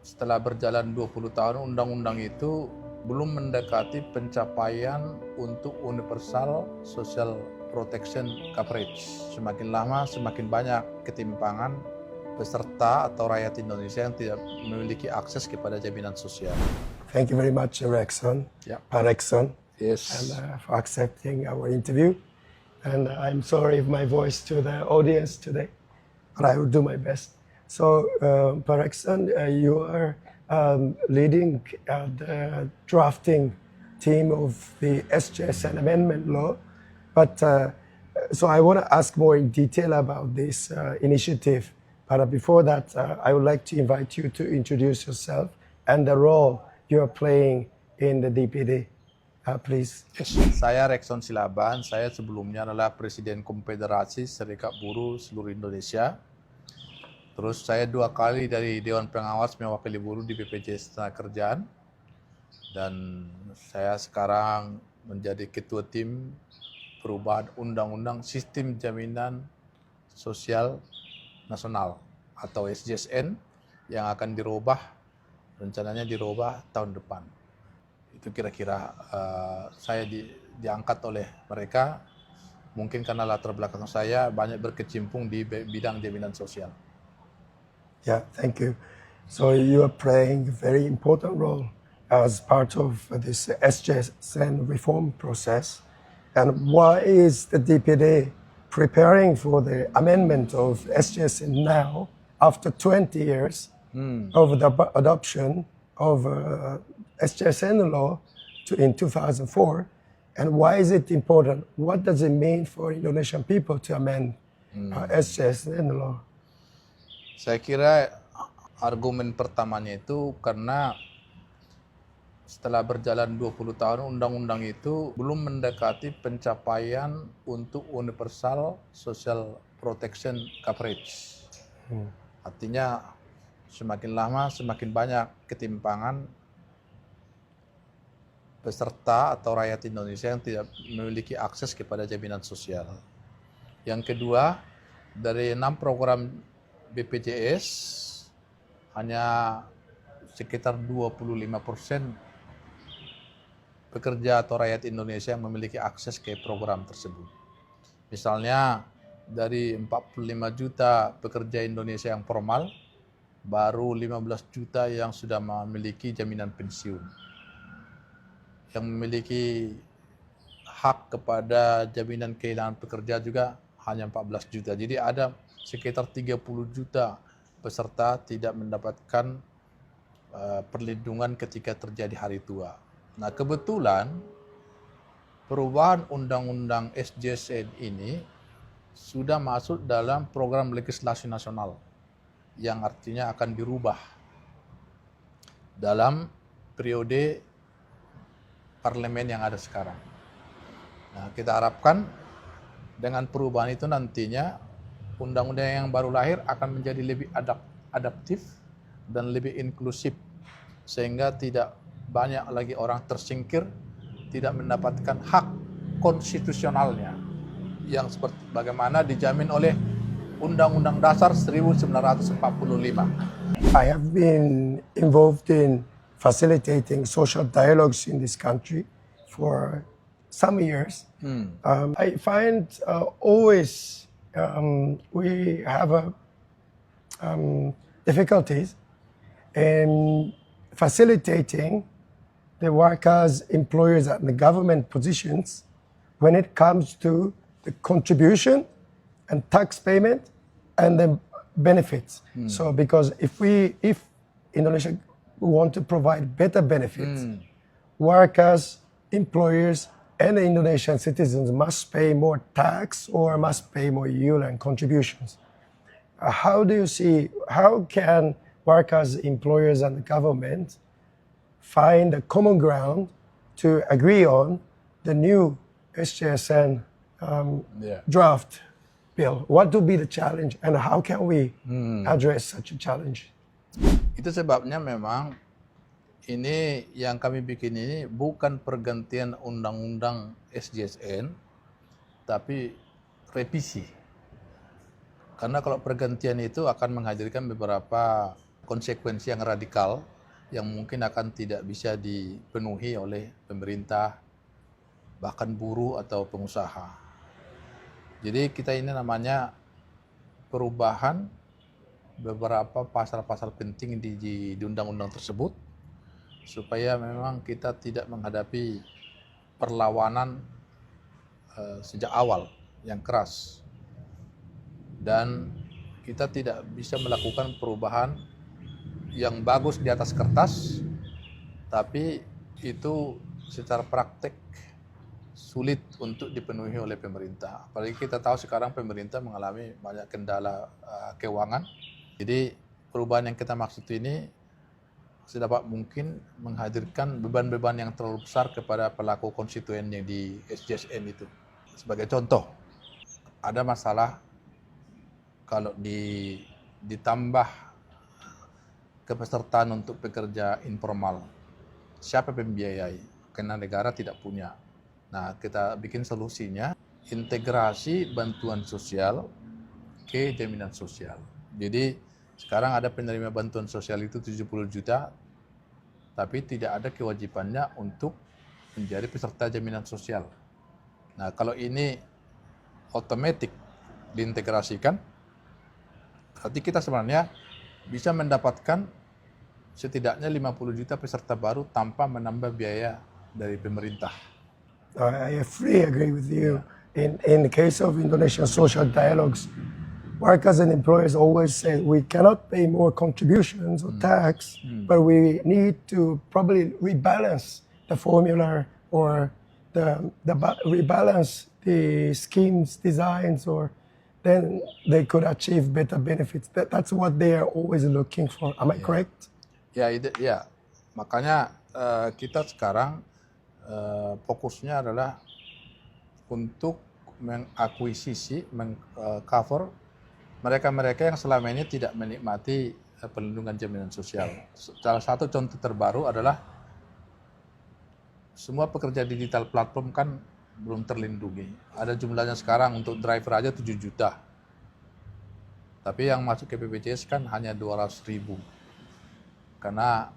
setelah berjalan 20 tahun, undang-undang itu belum mendekati pencapaian untuk universal social protection coverage. Semakin lama, semakin banyak ketimpangan peserta atau rakyat Indonesia yang tidak memiliki akses kepada jaminan sosial. Thank you very much, Rexon, Pak Rexon, Yes. for accepting our interview. And I'm sorry if my voice to the audience today, but I will do my best. So, Pak Rexon, you are leading the drafting team of the SJSN amendment law. But so I want to ask more in detail about this initiative. But before that, I would like to invite you to introduce yourself and the role you are playing in the DPD. Please. Yes. Saya Rexon Silaban, saya sebelumnya adalah Presiden Konfederasi Serikat Buruh seluruh Indonesia. Terus saya 2 kali dari Dewan Pengawas mewakili buruh di BPJS Ketenagakerjaan. Dan saya sekarang menjadi Ketua Tim Perubahan Undang-Undang Sistem Jaminan Sosial Nasional atau SJSN yang akan rencananya dirubah tahun depan. Itu kira-kira saya diangkat oleh mereka, mungkin karena latar belakang saya banyak berkecimpung di bidang jaminan sosial. Yeah, thank you. So you are playing a very important role as part of this SJSN reform process. And why is the DPD preparing for the amendment of SJSN now, after 20 years of the adoption of SJSN law in 2004? And why is it important? What does it mean for Indonesian people to amend SJSN law? Saya kira argumen pertamanya itu karena setelah berjalan 20 tahun, undang-undang itu belum mendekati pencapaian untuk universal social protection coverage. Artinya semakin lama, semakin banyak ketimpangan peserta atau rakyat Indonesia yang tidak memiliki akses kepada jaminan sosial. Yang kedua, dari 6 program BPJS, hanya sekitar 25% pekerja atau rakyat Indonesia yang memiliki akses ke program tersebut. Misalnya, dari 45 juta pekerja Indonesia yang formal, baru 15 juta yang sudah memiliki jaminan pensiun. Yang memiliki hak kepada jaminan kehilangan pekerja juga hanya 14 juta. Jadi ada sekitar 30 juta peserta tidak mendapatkan perlindungan ketika terjadi hari tua. Nah, kebetulan perubahan undang-undang SJSN ini sudah masuk dalam program legislasi nasional yang artinya akan dirubah dalam periode parlemen yang ada sekarang. Nah, kita harapkan dengan perubahan itu nantinya undang-undang yang baru lahir akan menjadi lebih adaptif dan lebih inklusif, sehingga tidak banyak lagi orang tersingkir, tidak mendapatkan hak konstitusionalnya yang seperti bagaimana dijamin oleh Undang-Undang Dasar 1945. I have been involved in facilitating social dialogues in this country for some years. I find always we have difficulties in facilitating the workers, employers, and the government positions when it comes to the contribution and tax payment and the benefits. So because if Indonesia want to provide better benefits, workers, employers, and the Indonesian citizens must pay more tax or must pay more yield and contributions. How do you see, how can workers, employers, and the government find a common ground to agree on the new SJSN draft bill? What will be the challenge and how can we address such a challenge? Itu sebabnya memang ini yang kami bikin ini bukan pergantian undang-undang SJSN, tapi revisi. Karena kalau pergantian itu akan menghadirkan beberapa konsekuensi yang radikal yang mungkin akan tidak bisa dipenuhi oleh pemerintah, bahkan buruh atau pengusaha. Jadi kita ini namanya perubahan beberapa pasal-pasal penting di undang-undang tersebut supaya memang kita tidak menghadapi perlawanan sejak awal yang keras, dan kita tidak bisa melakukan perubahan yang bagus di atas kertas tapi itu secara praktek sulit untuk dipenuhi oleh pemerintah. Apalagi kita tahu sekarang pemerintah mengalami banyak kendala keuangan. Jadi perubahan yang kita maksud ini sedapat mungkin menghadirkan beban-beban yang terlalu besar kepada pelaku konstituen yang di SJSN itu. Sebagai contoh, ada masalah kalau ditambah kepesertaan untuk pekerja informal. Siapa pembiayai? Karena negara tidak punya. Nah, kita bikin solusinya, integrasi bantuan sosial ke jaminan sosial. Jadi, sekarang ada penerima bantuan sosial itu 70 juta, tapi tidak ada kewajibannya untuk menjadi peserta jaminan sosial. Nah, kalau ini otomatis diintegrasikan, berarti kita sebenarnya bisa mendapatkan setidaknya 50 juta peserta baru tanpa menambah biaya dari pemerintah. I fully agree with you. In the case of Indonesian social dialogues, workers and employers always say we cannot pay more contributions or tax, but we need to probably rebalance the formula or rebalance the schemes designs, or then they could achieve better benefits. That's what they are always looking for. Am I correct? Ya, makanya kita sekarang fokusnya adalah untuk mengakuisisi, mengcover mereka-mereka yang selama ini tidak menikmati perlindungan jaminan sosial. Salah satu contoh terbaru adalah semua pekerja digital platform kan belum terlindungi. Ada jumlahnya sekarang untuk driver aja 7 juta. Tapi yang masuk ke BPJS kan hanya 200.000. Karena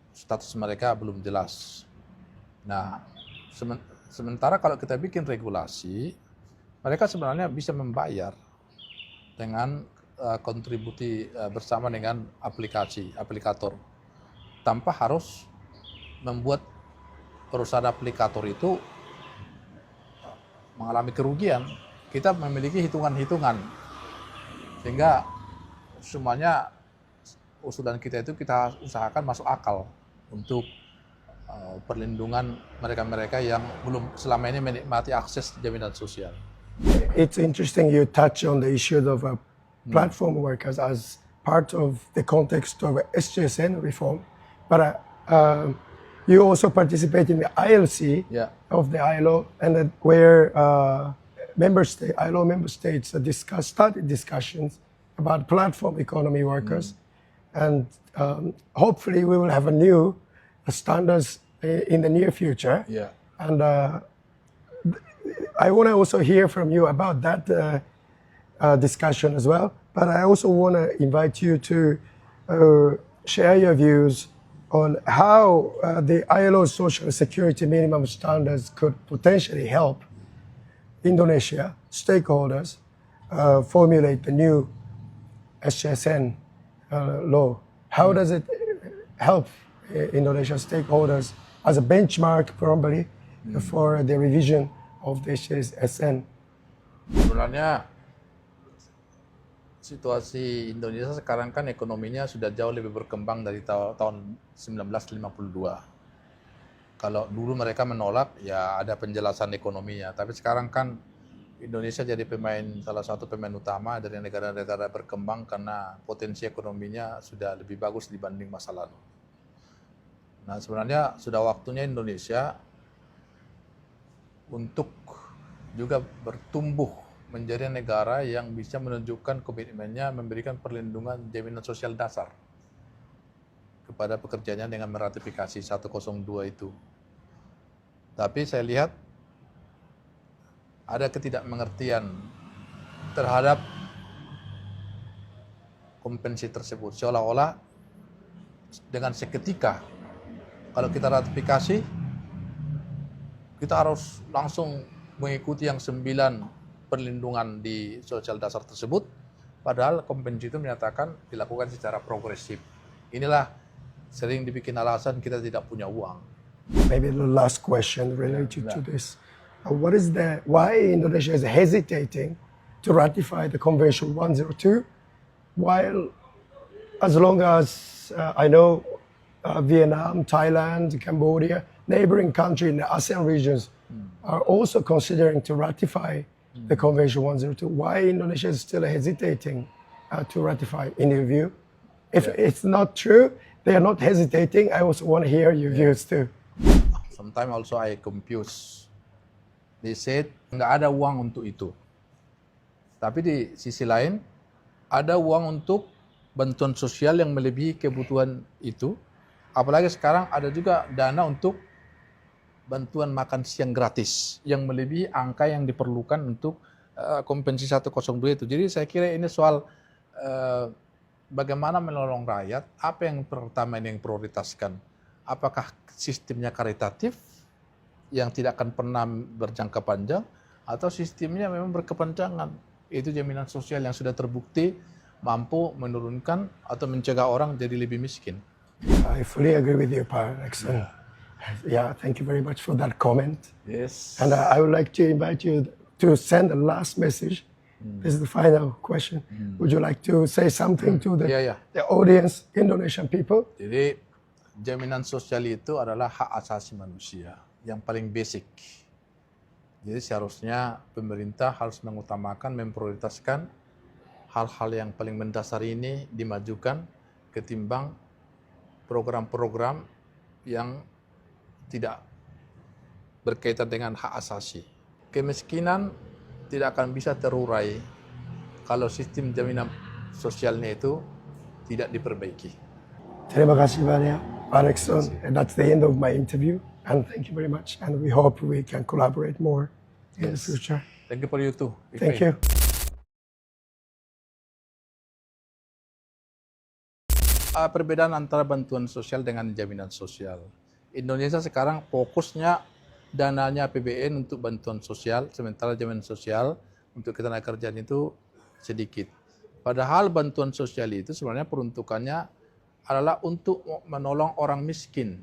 status mereka belum jelas. Nah, sementara kalau kita bikin regulasi, mereka sebenarnya bisa membayar dengan kontribusi bersama dengan aplikator, tanpa harus membuat perusahaan aplikator itu mengalami kerugian. Kita memiliki hitungan-hitungan, sehingga semuanya usulan kita itu kita usahakan masuk akal untuk perlindungan mereka-mereka yang belum selama ini menikmati akses jaminan sosial. It's interesting you touch on the issue of platform workers as part of the context of SJSN reform, but you also participate in the ILC of the ILO, and where ILO member states started discussions about platform economy workers, and hopefully we will have a new standards in the near future. And I want to also hear from you about that discussion as well. But I also want to invite you to share your views on how the ILO social security minimum standards could potentially help Indonesia stakeholders formulate the new SJSN law. How does it help Indonesia stakeholders as a benchmark probably for the revision of the SJSN? Sebenarnya situasi Indonesia sekarang kan ekonominya sudah jauh lebih berkembang dari tahun 1952. Kalau dulu mereka menolak, ya ada penjelasan ekonominya. Tapi sekarang kan Indonesia jadi salah satu pemain utama dari negara-negara berkembang karena potensi ekonominya sudah lebih bagus dibanding masa lalu. Nah, sebenarnya sudah waktunya Indonesia untuk juga bertumbuh menjadi negara yang bisa menunjukkan komitmennya memberikan perlindungan jaminan sosial dasar kepada pekerjanya dengan meratifikasi 102 itu. Tapi saya lihat ada ketidakmengertian terhadap kompensasi tersebut. Seolah-olah dengan seketika kalau kita ratifikasi, kita harus langsung mengikuti yang 9 perlindungan di sosial dasar tersebut, padahal konvensi itu menyatakan dilakukan secara progresif. Inilah sering dibikin alasan kita tidak punya uang. Maybe the last question related to this. Why Indonesia is hesitating to ratify the Convention 102, while as long as I know Vietnam, Thailand, Cambodia, neighboring countries in the ASEAN regions are also considering to ratify the Convention 102. Why Indonesia is still hesitating to ratify, in your view? If it's not true, they are not hesitating. I also want to hear your views too. Sometimes also I confuse. They said nggak ada uang untuk itu. Tapi di sisi lain ada uang untuk bantuan sosial yang melebihi kebutuhan itu. Apalagi sekarang ada juga dana untuk bantuan makan siang gratis yang melebihi angka yang diperlukan untuk kompensasi 102 itu. Jadi saya kira ini soal bagaimana menolong rakyat, apa yang pertama ini yang prioritaskan. Apakah sistemnya karitatif yang tidak akan pernah berjangka panjang, atau sistemnya memang berkepanjangan. Itu jaminan sosial yang sudah terbukti mampu menurunkan atau mencegah orang jadi lebih miskin. I fully agree with you, Pak Nixon. Yeah, thank you very much for that comment. Yes. And I would like to invite you to send the last message. This is the final question. Would you like to say something to the audience, Indonesian people? Jadi jaminan sosial itu adalah hak asasi manusia yang paling basic. Jadi seharusnya pemerintah harus mengutamakan, memprioritaskan hal-hal yang paling mendasar ini dimajukan ketimbang program-program yang tidak berkaitan dengan hak asasi. Kemiskinan tidak akan bisa terurai kalau sistem jaminan sosialnya itu tidak diperbaiki. Terima kasih banyak, Pak Nixon. And that's the end of my interview. And thank you very much. And we hope we can collaborate more in the future. Thank you for you too. Thank you. Perbedaan antara bantuan sosial dengan jaminan sosial. Indonesia sekarang fokusnya dananya APBN untuk bantuan sosial, sementara jaminan sosial untuk ketenagakerjaan itu sedikit. Padahal bantuan sosial itu sebenarnya peruntukannya adalah untuk menolong orang miskin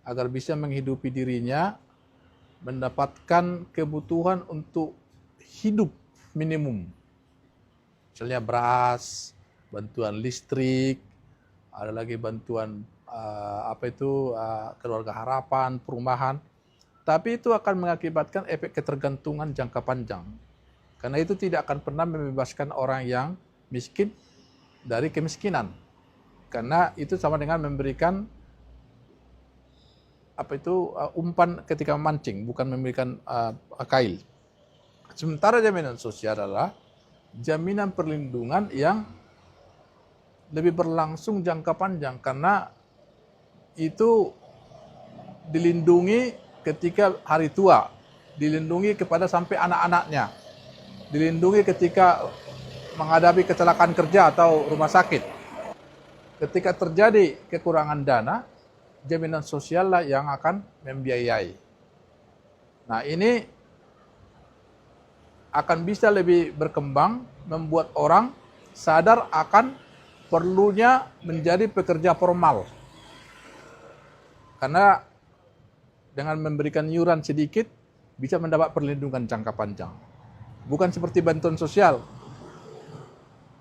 agar bisa menghidupi dirinya, mendapatkan kebutuhan untuk hidup minimum. Misalnya beras, bantuan listrik, ada lagi bantuan keluarga harapan, perumahan. Tapi itu akan mengakibatkan efek ketergantungan jangka panjang. Karena itu tidak akan pernah membebaskan orang yang miskin dari kemiskinan. Karena itu sama dengan memberikan umpan ketika memancing, bukan memberikan kail. Sementara jaminan sosial adalah jaminan perlindungan yang lebih berlangsung jangka panjang, karena itu dilindungi ketika hari tua, dilindungi kepada sampai anak-anaknya, dilindungi ketika menghadapi kecelakaan kerja atau rumah sakit. Ketika terjadi kekurangan dana, jaminan sosial lah yang akan membiayai. Nah, ini akan bisa lebih berkembang, membuat orang sadar akan perlunya menjadi pekerja formal. Karena dengan memberikan iuran sedikit, bisa mendapat perlindungan jangka panjang. Bukan seperti bantuan sosial,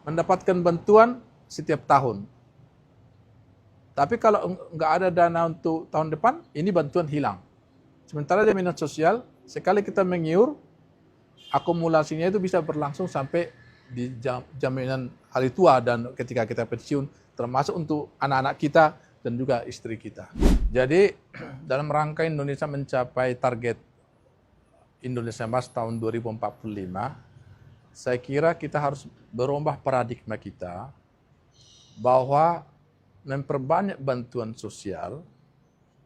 mendapatkan bantuan setiap tahun. Tapi kalau nggak ada dana untuk tahun depan, ini bantuan hilang. Sementara jaminan sosial, sekali kita mengiur, akumulasinya itu bisa berlangsung sampai di jaminan hari tua dan ketika kita pensiun, termasuk untuk anak-anak kita dan juga istri kita. Jadi dalam rangka Indonesia mencapai target Indonesia Emas tahun 2045, saya kira kita harus berubah paradigma kita bahwa memperbanyak bantuan sosial,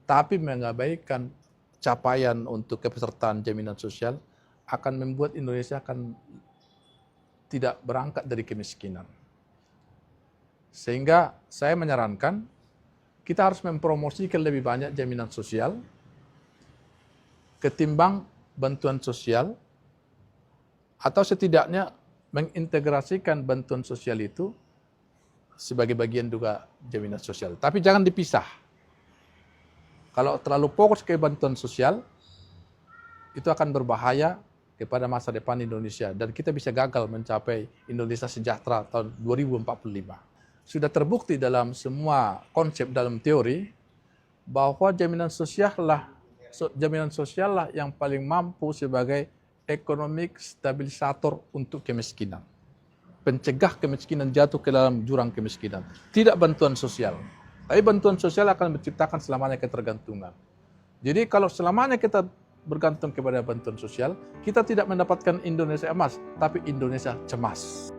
tapi mengabaikan capaian untuk kepesertaan jaminan sosial akan membuat Indonesia akan tidak berangkat dari kemiskinan. Sehingga saya menyarankan kita harus mempromosikan lebih banyak jaminan sosial ketimbang bantuan sosial, atau setidaknya mengintegrasikan bantuan sosial itu sebagai bagian juga jaminan sosial. Tapi jangan dipisah. Kalau terlalu fokus ke bantuan sosial, itu akan berbahaya kepada masa depan Indonesia. Dan kita bisa gagal mencapai Indonesia sejahtera tahun 2045. Sudah terbukti dalam semua konsep dalam teori, bahwa jaminan sosial lah yang paling mampu sebagai economic stabilisator untuk kemiskinan. Pencegah kemiskinan jatuh ke dalam jurang kemiskinan. Tidak bantuan sosial. Tapi bantuan sosial akan menciptakan selamanya ketergantungan. Jadi kalau selamanya kita bergantung kepada bantuan sosial, kita tidak mendapatkan Indonesia emas, tapi Indonesia cemas.